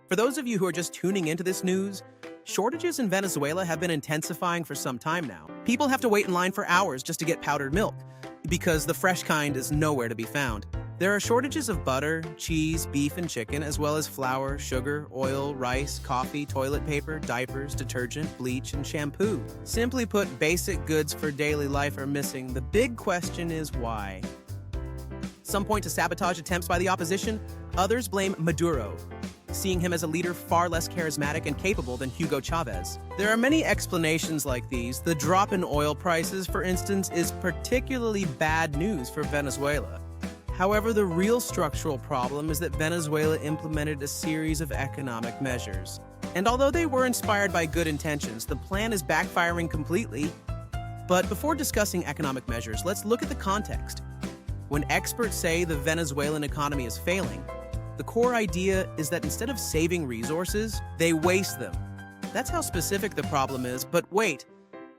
For those of you who are just tuning into this news, shortages in Venezuela have been intensifying for some time now. People have to wait in line for hours just to get powdered milk, because the fresh kind is nowhere to be found. There are shortages of butter, cheese, beef, and chicken, as well as flour, sugar, oil, rice, coffee, toilet paper, diapers, detergent, bleach, and shampoo. Simply put, basic goods for daily life are missing. The big question is why? Some point to sabotage attempts by the opposition, others blame Maduro, seeing him as a leader far less charismatic and capable than Hugo Chavez. There are many explanations like these. The drop in oil prices, for instance, is particularly bad news for Venezuela. However, the real structural problem is that Venezuela implemented a series of economic measures. And although they were inspired by good intentions, the plan is backfiring completely. But before discussing economic measures, let's look at the context. When experts say the Venezuelan economy is failing, the core idea is that instead of saving resources, they waste them. That's how specific the problem is, but wait.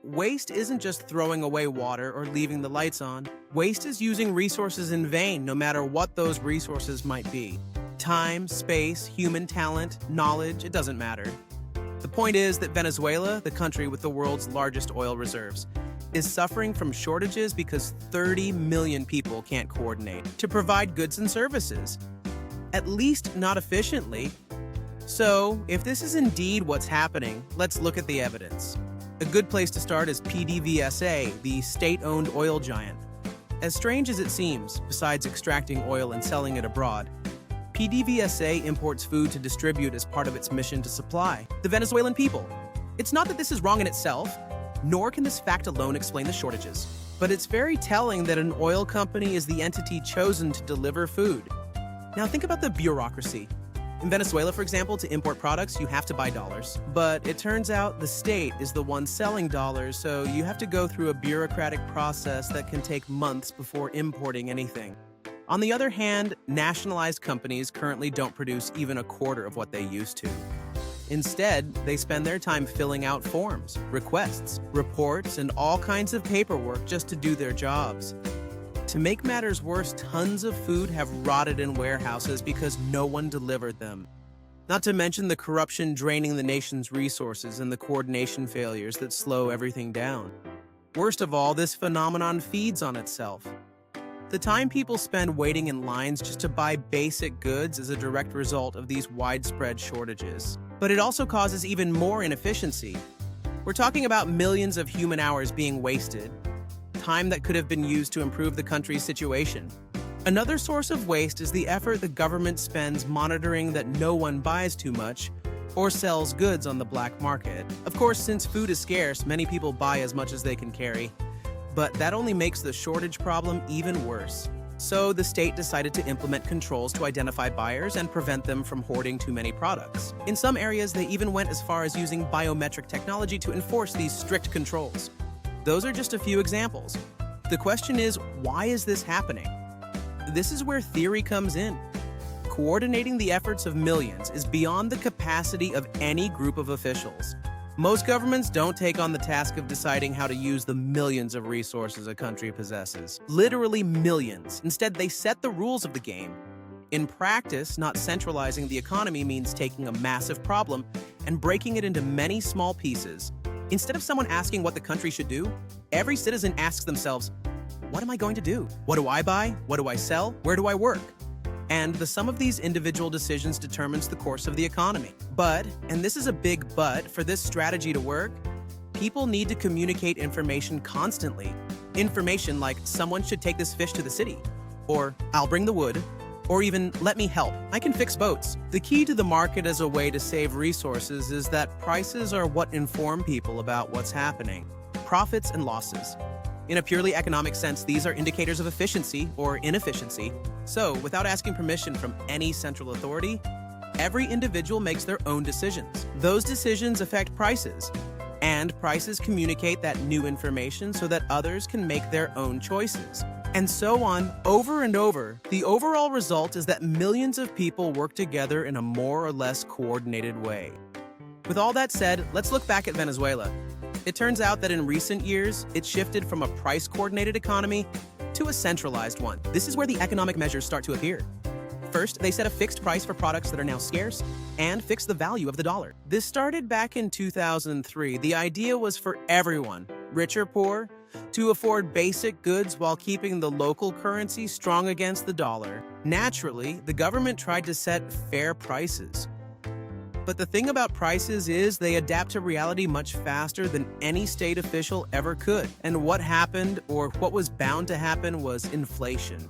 Waste isn't just throwing away water or leaving the lights on. Waste is using resources in vain, no matter what those resources might be. Time, space, human talent, knowledge, it doesn't matter. The point is that Venezuela, the country with the world's largest oil reserves, is suffering from shortages because 30 million people can't coordinate to provide goods and services. At least not efficiently. So, if this is indeed what's happening, let's look at the evidence. A good place to start is PDVSA, the state-owned oil giant. As strange as it seems, besides extracting oil and selling it abroad, PDVSA imports food to distribute as part of its mission to supply the Venezuelan people. It's not that this is wrong in itself, nor can this fact alone explain the shortages. But it's very telling that an oil company is the entity chosen to deliver food. Now think about the bureaucracy. In Venezuela, for example, to import products, you have to buy dollars. But it turns out the state is the one selling dollars, so you have to go through a bureaucratic process that can take months before importing anything. On the other hand, nationalized companies currently don't produce even a quarter of what they used to. Instead, they spend their time filling out forms, requests, reports, and all kinds of paperwork just to do their jobs. To make matters worse, tons of food have rotted in warehouses because no one delivered them. Not to mention the corruption draining the nation's resources and the coordination failures that slow everything down. Worst of all, this phenomenon feeds on itself. The time people spend waiting in lines just to buy basic goods is a direct result of these widespread shortages. But it also causes even more inefficiency. We're talking about millions of human hours being wasted, time that could have been used to improve the country's situation. Another source of waste is the effort the government spends monitoring that no one buys too much or sells goods on the black market. Of course, since food is scarce, many people buy as much as they can carry. But that only makes the shortage problem even worse. So the state decided to implement controls to identify buyers and prevent them from hoarding too many products. In some areas, they even went as far as using biometric technology to enforce these strict controls. Those are just a few examples. The question is, why is this happening? This is where theory comes in. Coordinating the efforts of millions is beyond the capacity of any group of officials. Most governments don't take on the task of deciding how to use the millions of resources a country possesses. Literally millions. Instead, they set the rules of the game. In practice, not centralizing the economy means taking a massive problem and breaking it into many small pieces. Instead of someone asking what the country should do, every citizen asks themselves, what am I going to do? What do I buy? What do I sell? Where do I work? And the sum of these individual decisions determines the course of the economy. But, and this is a big but, for this strategy to work, people need to communicate information constantly. Information like, someone should take this fish to the city, or I'll bring the wood, or even, let me help, I can fix boats. The key to the market as a way to save resources is that prices are what inform people about what's happening. Profits and losses. In a purely economic sense, these are indicators of efficiency or inefficiency. So, without asking permission from any central authority, every individual makes their own decisions. Those decisions affect prices, and prices communicate that new information so that others can make their own choices. And so on, over and over. The overall result is that millions of people work together in a more or less coordinated way. With all that said, let's look back at Venezuela. It turns out that in recent years, it shifted from a price-coordinated economy to a centralized one. This is where the economic measures start to appear. First, they set a fixed price for products that are now scarce and fixed the value of the dollar. This started back in 2003. The idea was for everyone, rich or poor, to afford basic goods while keeping the local currency strong against the dollar. Naturally, the government tried to set fair prices. But the thing about prices is they adapt to reality much faster than any state official ever could. And what happened, or what was bound to happen, was inflation.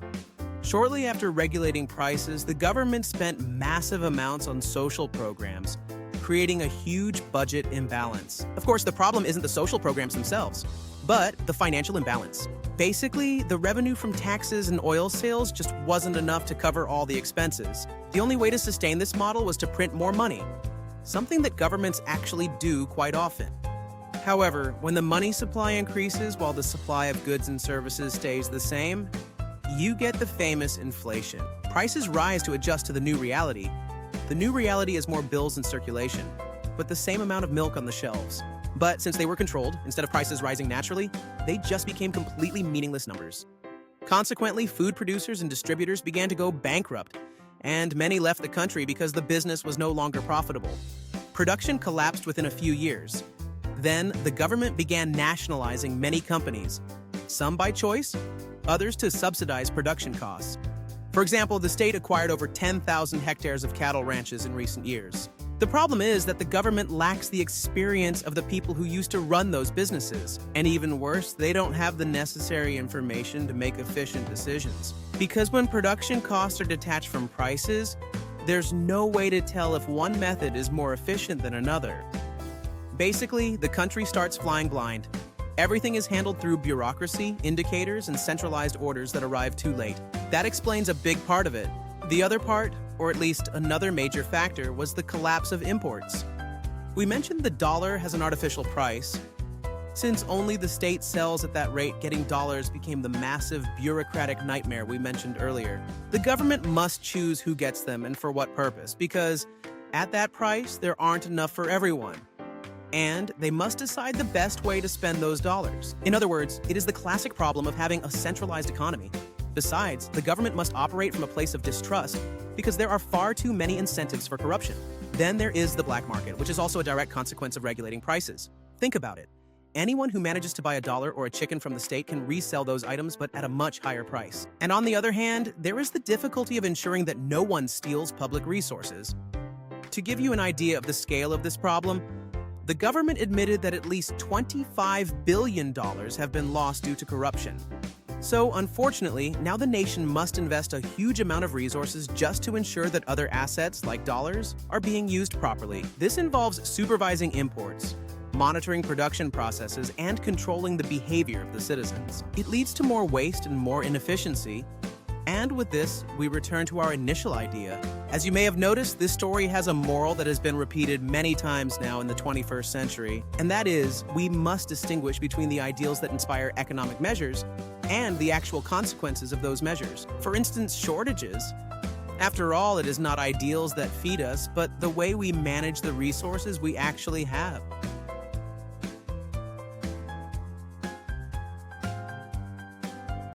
Shortly after regulating prices, the government spent massive amounts on social programs, creating a huge budget imbalance. Of course, the problem isn't the social programs themselves, but the financial imbalance. Basically, the revenue from taxes and oil sales just wasn't enough to cover all the expenses. The only way to sustain this model was to print more money, something that governments actually do quite often. However, when the money supply increases while the supply of goods and services stays the same, you get the famous inflation. Prices rise to adjust to the new reality. The new reality is more bills in circulation, but the same amount of milk on the shelves. But since they were controlled, instead of prices rising naturally, they just became completely meaningless numbers. Consequently, food producers and distributors began to go bankrupt, and many left the country because the business was no longer profitable. Production collapsed within a few years. Then, the government began nationalizing many companies, some by choice, others to subsidize production costs. For example, the state acquired over 10,000 hectares of cattle ranches in recent years. The problem is that the government lacks the experience of the people who used to run those businesses. And even worse, they don't have the necessary information to make efficient decisions. Because when production costs are detached from prices, there's no way to tell if one method is more efficient than another. Basically, the country starts flying blind. Everything is handled through bureaucracy, indicators, and centralized orders that arrive too late. That explains a big part of it. The other part, or at least another major factor, was the collapse of imports. We mentioned the dollar has an artificial price. Since only the state sells at that rate, getting dollars became the massive bureaucratic nightmare we mentioned earlier. The government must choose who gets them and for what purpose, because at that price, there aren't enough for everyone. And they must decide the best way to spend those dollars. In other words, it is the classic problem of having a centralized economy. Besides, the government must operate from a place of distrust because there are far too many incentives for corruption. Then there is the black market, which is also a direct consequence of regulating prices. Think about it. Anyone who manages to buy a dollar or a chicken from the state can resell those items, but at a much higher price. And on the other hand, there is the difficulty of ensuring that no one steals public resources. To give you an idea of the scale of this problem, the government admitted that at least $25 billion have been lost due to corruption. So, unfortunately, now the nation must invest a huge amount of resources just to ensure that other assets, like dollars, are being used properly. This involves supervising imports, monitoring production processes, and controlling the behavior of the citizens. It leads to more waste and more inefficiency. And with this, we return to our initial idea. As you may have noticed, this story has a moral that has been repeated many times now in the 21st century, and that is, we must distinguish between the ideals that inspire economic measures and the actual consequences of those measures. For instance, shortages. After all, it is not ideals that feed us, but the way we manage the resources we actually have.